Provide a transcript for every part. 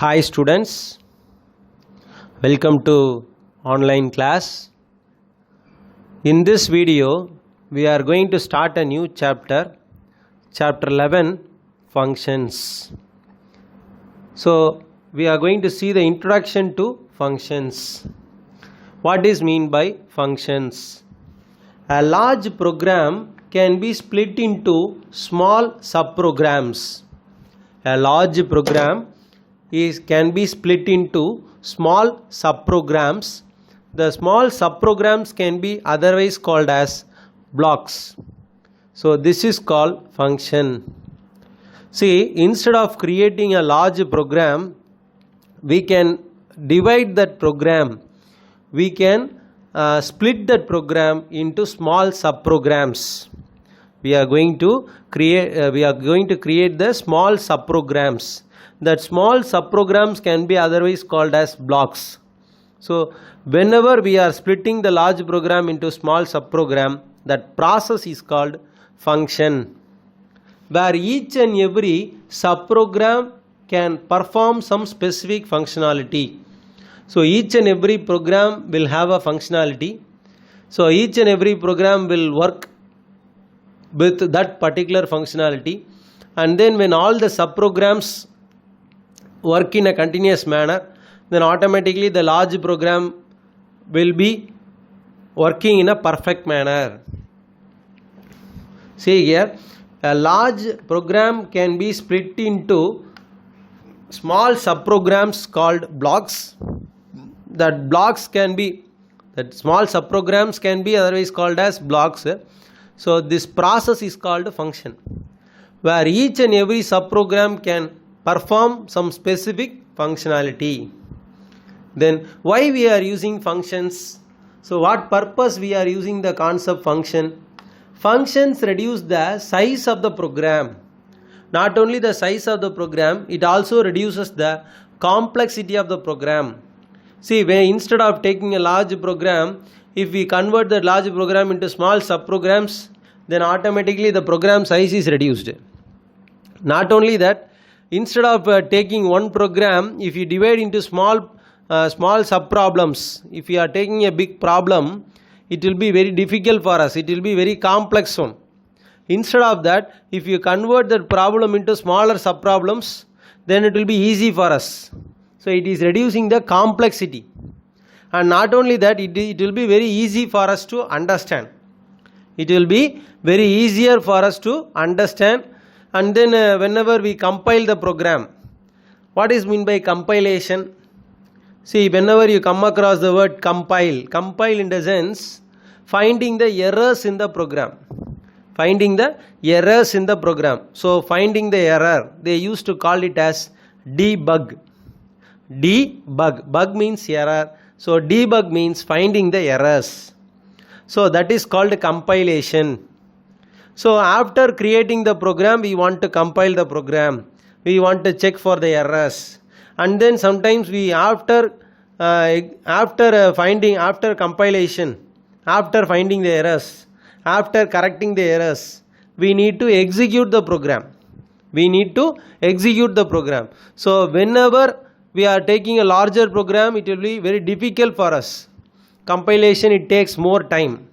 Hi students, welcome to online class. In this video, we are going to start a new chapter 11, functions. So, we are going to see the introduction to functions. What is meant by functions? A large program can be split into small subprograms. A large program can be split into small subprograms. The small subprograms can be otherwise called as blocks. So this is called function. See, instead of creating a large program, we can divide that program. We can split that program into small subprograms. We are going to create the small subprograms. That small subprograms can be otherwise called as blocks. So whenever we are splitting the large program into small subprogram, that process is called function, where each and every subprogram can perform some specific functionality. So each and every program will have a functionality. So each and every program will work with that particular functionality, and then when all the subprograms work in a continuous manner, then automatically the large program will be working in a perfect manner. See here, a large program can be split into small subprograms called blocks. That small subprograms can be otherwise called as blocks. So this process is called function, where each and every subprogram can perform some specific functionality. Then why we are using functions? So what purpose we are using the concept function? Functions reduce the size of the program. Not only the size of the program, it also reduces the complexity of the program. See, instead of taking a large program, if we convert the large program into small subprograms, then automatically the program size is reduced. Not only that, instead of taking one program, if you divide into small subproblems, if you are taking a big problem, it will be very difficult for us. It will be very complex one. Instead of that, if you convert that problem into smaller subproblems, then it will be easy for us. So it is reducing the complexity. And not only that, it will be very easy for us to understand. It will be very easier for us to understand. And then whenever we compile the program, what is meant by compilation? See, whenever you come across the word compile in the sense finding the errors in the program. So finding the error, they used to call it as debug. Bug means error. So debug means finding the errors. So that is called compilation. So after creating the program, we want to compile the program. We want to check for the errors. And then sometimes we after compilation, after finding the errors, after correcting the errors, we need to execute the program. So whenever we are taking a larger program, it will be very difficult for us. Compilation, it takes more time.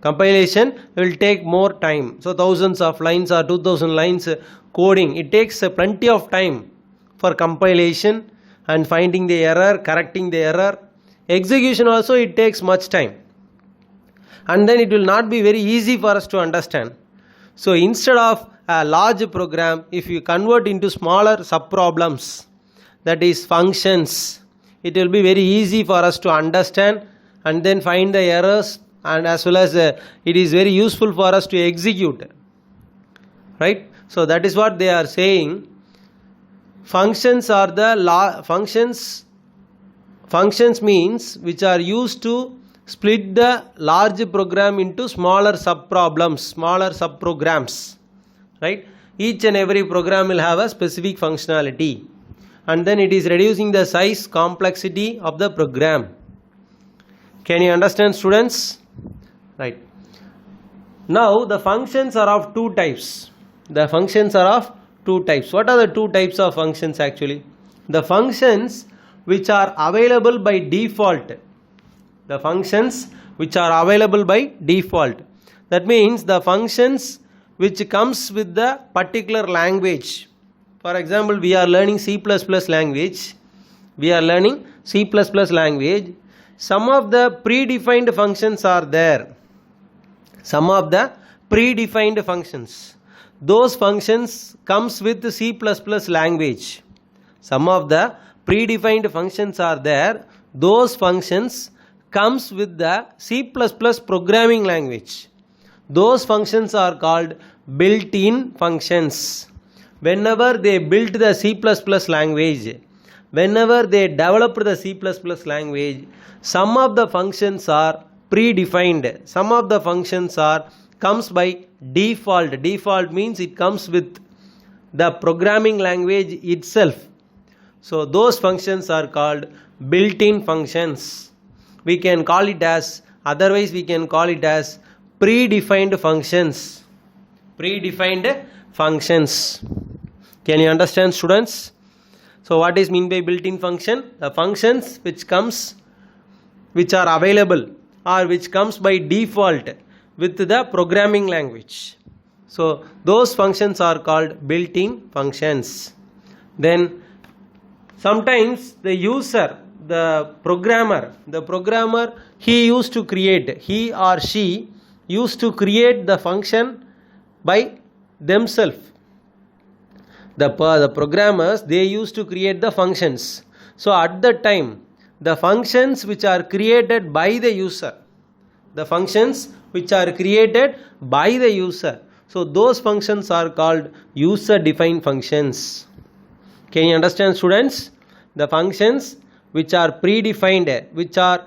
Compilation will take more time. So thousands of lines or 2000 lines coding, it takes plenty of time for compilation and finding the error, correcting the error. Execution also, it takes much time. And then it will not be very easy for us to understand. So instead of a large program, if you convert into smaller subproblems, that is functions, it will be very easy for us to understand and then find the errors, and as well as it is very useful for us to execute. Right? So that is what they are saying. Functions are the functions means which are used to split the large program into smaller subprograms. Right? Each and every program will have a specific functionality, and then it is reducing the size, complexity of the program. Can you understand, students? Right. Now the functions are of two types. The functions are of two types. What are the two types of functions actually? the functions which are available by default. The functions which are available by default. That means the functions which comes with the particular language. For example, we are learning C++ language. We are learning C++ language. Some of the predefined functions are there. Some of the predefined functions. Those functions comes with the C++ language. Some of the predefined functions are there. Those functions comes with the C++ programming language. Those functions are called built-in functions. Whenever they built the C++ language, whenever they developed the C++ language, some of the functions are predefined. Some of the functions are comes by default. Default means it comes with the programming language itself. So those functions are called built-in functions. We can call it as, otherwise we can call it as predefined functions. Predefined functions. Can you understand, students? So what is mean by built-in function? The functions which are available or which comes by default with the programming language. So those functions are called built-in functions. Then sometimes the user, the programmer, he or she used to create the function by themselves. The programmers, they used to create the functions. So at that time, the functions which are created by the user, so those functions are called user-defined functions. Can you understand, students? The functions which are predefined, which are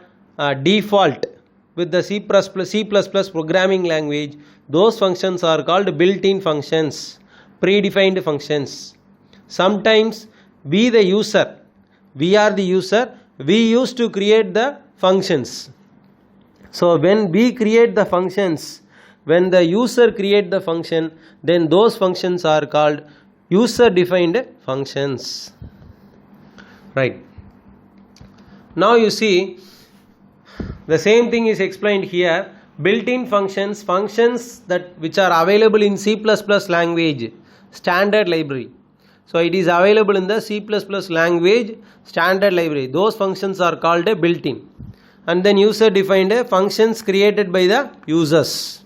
default with the C++ programming language, those functions are called built-in functions, predefined functions. Sometimes we are the user, we used to create the functions. So when we create the functions, when the user create the function, then those functions are called user-defined functions. Right. Now you see, the same thing is explained here. Built-in functions, that which are available in C++ language standard library. So it is available in the C++ language standard library. Those functions are called a built-in. And then user-defined functions created by the users.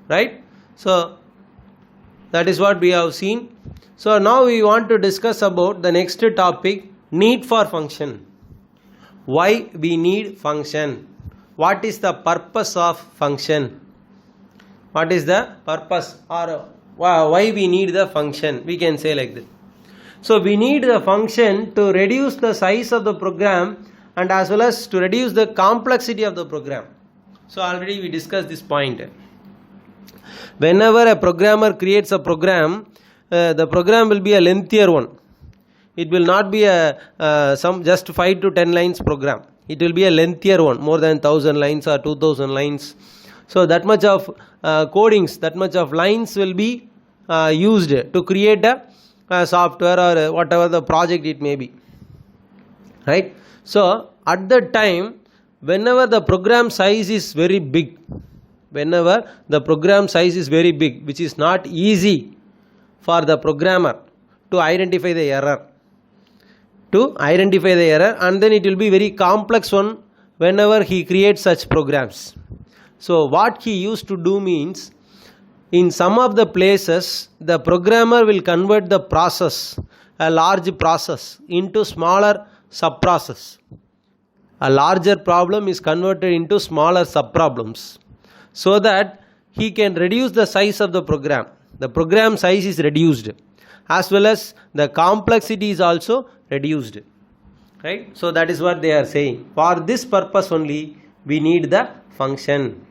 Right? So that is what we have seen. So now we want to discuss about the next topic, need for function. Why we need function? What is the purpose of function? What is the purpose, or why we need the function? We can say like this. So we need the function to reduce the size of the program and as well as to reduce the complexity of the program. So already we discussed this point. Whenever a programmer creates a program, the program will be a lengthier one. It will not be some just 5 to 10 lines program. It will be a lengthier one, more than 1000 lines or 2000 lines. So that much of codings, that much of lines will be used to create a software or whatever the project it may be. Right? So at that time, whenever the program size is very big, which is not easy for the programmer to identify the error, and then it will be very complex one whenever he creates such programs. So what he used to do means, in some of the places the programmer will convert the process, a large process, into smaller sub-process. A larger problem is converted into smaller sub-problems, so that he can reduce the size of the program. The program size is reduced, as well as the complexity is also reduced. Right? So that is what they are saying. For this purpose only we need the function.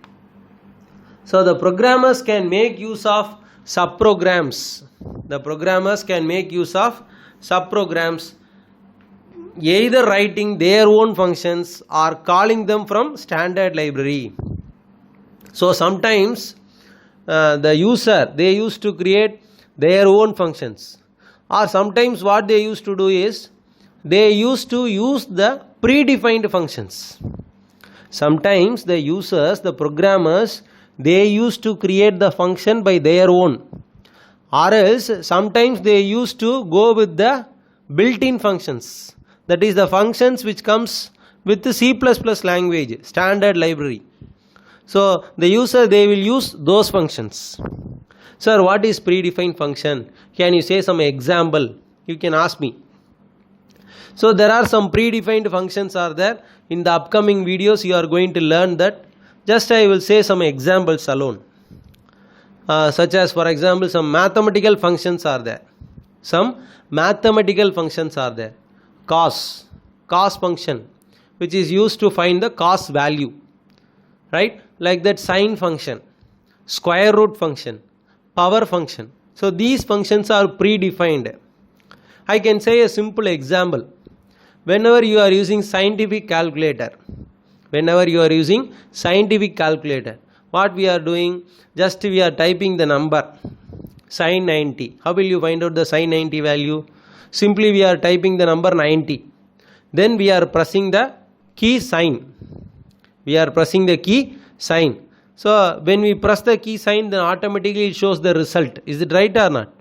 So the programmers can make use of subprograms. Either writing their own functions or calling them from standard library. So sometimes the user, they used to create their own functions, or sometimes what they used to do is they used to use the predefined functions. Sometimes the users, the programmers, they used to create the function by their own, or else sometimes they used to go with the built-in functions, that is the functions which comes with the C++ language standard library. So the user, they will use those functions. Sir, what is predefined function? Can you say some example? You can ask me. So there are some predefined functions are there. In the upcoming videos you are going to learn that. Just I will say some examples alone. Such as, for example, some mathematical functions are there. Some mathematical functions are there. Cos function, which is used to find the cos value, right? Like that sine function, square root function, power function. So these functions are predefined. I can say a simple example. Whenever you are using scientific calculator, what we are doing, just we are typing the number sin 90. How will you find out the sin 90 value? Simply we are typing the number 90. Then we are pressing the key sign. So when we press the key sign, then automatically it shows the result. Is it right or not?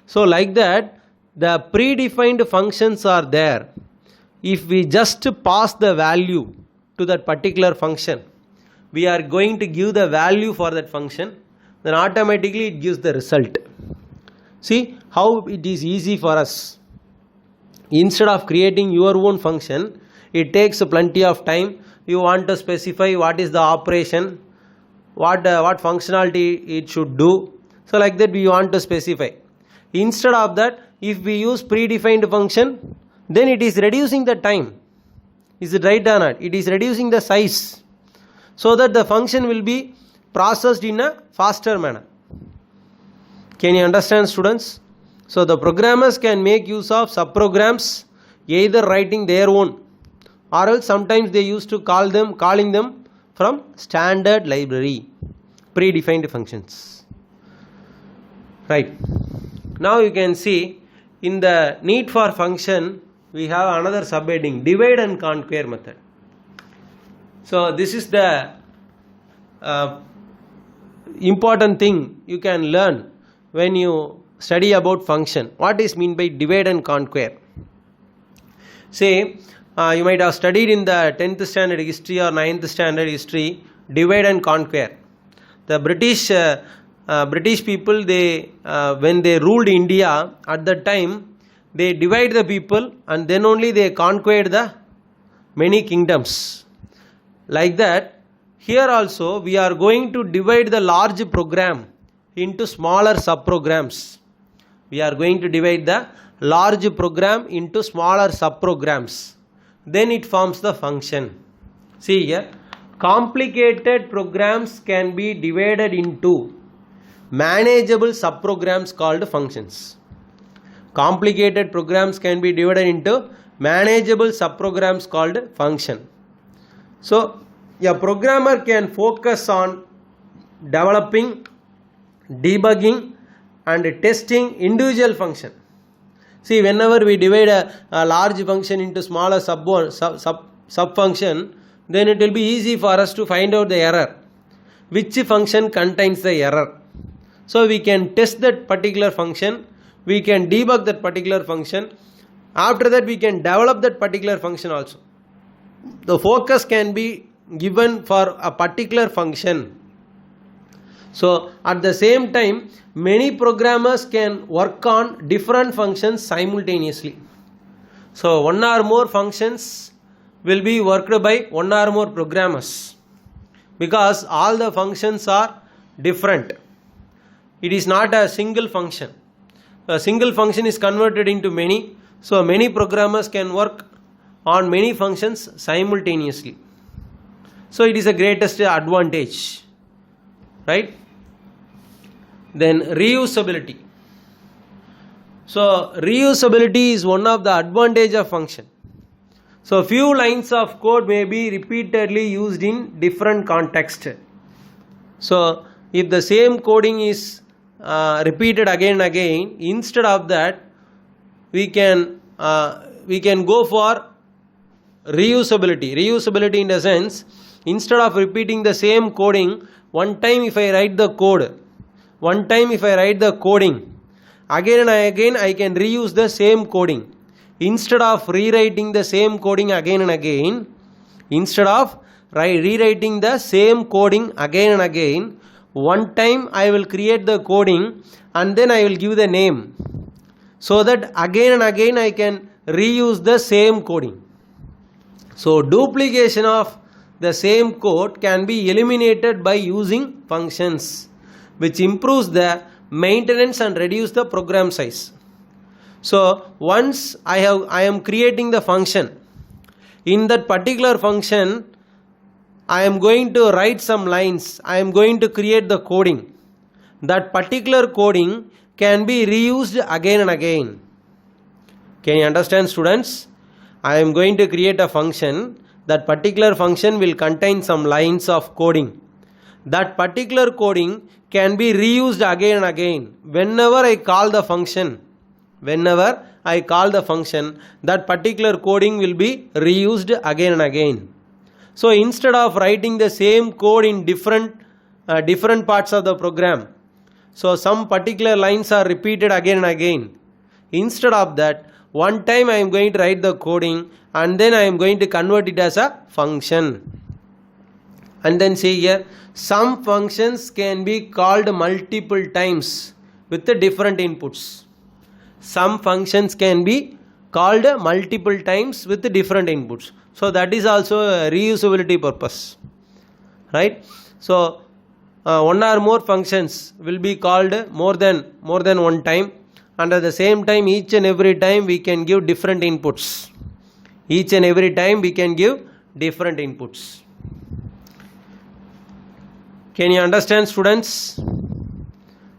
So like that, the predefined functions are there. If we just pass the value to that particular function, we are going to give the value for that function, then automatically it gives the result. See how it is easy for us. Instead of creating your own function, it takes plenty of time. You want to specify what is the operation, what functionality it should do. So like that we want to specify. Instead of that, if we use predefined function, then it is reducing the time. Is it right or not? It is reducing the size, so that the function will be processed in a faster manner. Can you understand, students? So the programmers can make use of subprograms, either writing their own, or else sometimes they used to calling them from standard library, predefined functions. Right. Now you can see in the need for function, we have another subheading, divide and conquer method. So this is the important thing you can learn when you study about function. What is mean by divide and conquer? Say you might have studied in the 10th standard history or 9th standard history, divide and conquer. The British people, they when they ruled India at that time, they divide the people and then only they conquered the many kingdoms. Like that, here also we are going to divide the large program into smaller subprograms. We are going to divide the large program into smaller subprograms. Then it forms the function. See here, complicated programs can be divided into manageable subprograms called functions. Complicated programs can be divided into manageable subprograms called function. So a programmer can focus on developing, debugging and testing individual function. See, whenever we divide a large function into smaller sub function, then it will be easy for us to find out the error. Which function contains the error? So we can test that particular function, we can debug that particular function. After that we can develop that particular function also. The focus can be given for a particular function. So at the same time, many programmers can work on different functions simultaneously. So one or more functions will be worked by one or more programmers, because all the functions are different. It is not a single function. A single function is converted into many, so many programmers can work on many functions simultaneously. So it is the greatest advantage, right? Then reusability. So reusability is one of the advantage of function. So few lines of code may be repeatedly used in different context. So if the same coding is repeated again and again, instead of that we can we can go for reusability. Reusability in the sense, instead of repeating the same coding, one time if I write the code, again and again I can reuse the same coding. Instead of rewriting the same coding again and again, rewriting the same coding again and again, one time I will create the coding and then I will give the name, so that again and again I can reuse the same coding. So duplication of the same code can be eliminated by using functions, which improves the maintenance and reduce the program size. So once I am creating the function, in that particular function I am going to write some lines, I am going to create the coding. That particular coding can be reused again and again. Can you understand, students? I am going to create a function. That particular function will contain some lines of coding. That particular coding can be reused again and again. Whenever I call the function, that particular coding will be reused again and again. So instead of writing the same code in different parts of the program, so some particular lines are repeated again and again, instead of that, one time I am going to write the coding and then I am going to convert it as a function. And then see here, some functions can be called multiple times with the different inputs. Some functions can be called multiple times with the different inputs. So that is also a reusability purpose, right? So one or more functions will be called more than one time, and at the same time each and every time we can give different inputs. Can you understand, students?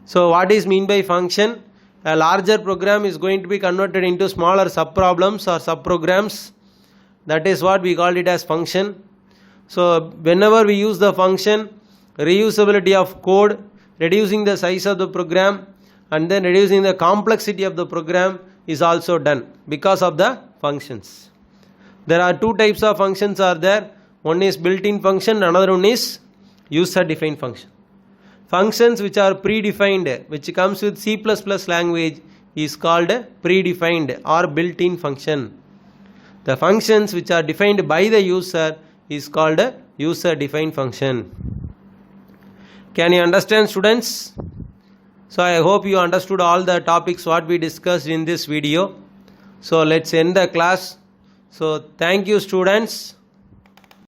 So what is mean by function? A larger program is going to be converted into smaller subproblems or subprograms. That is what we call it as function. So whenever we use the function, reusability of code, reducing the size of the program, and then reducing the complexity of the program is also done because of the functions. There are two types of functions are there. One is built-in function, another one is user-defined function. Functions which are predefined, which comes with C++ language, is called predefined or built-in function. The functions which are defined by the user is called user-defined function. Can you understand, students? So I hope you understood all the topics what we discussed in this video. So let's end the class. So thank you, students.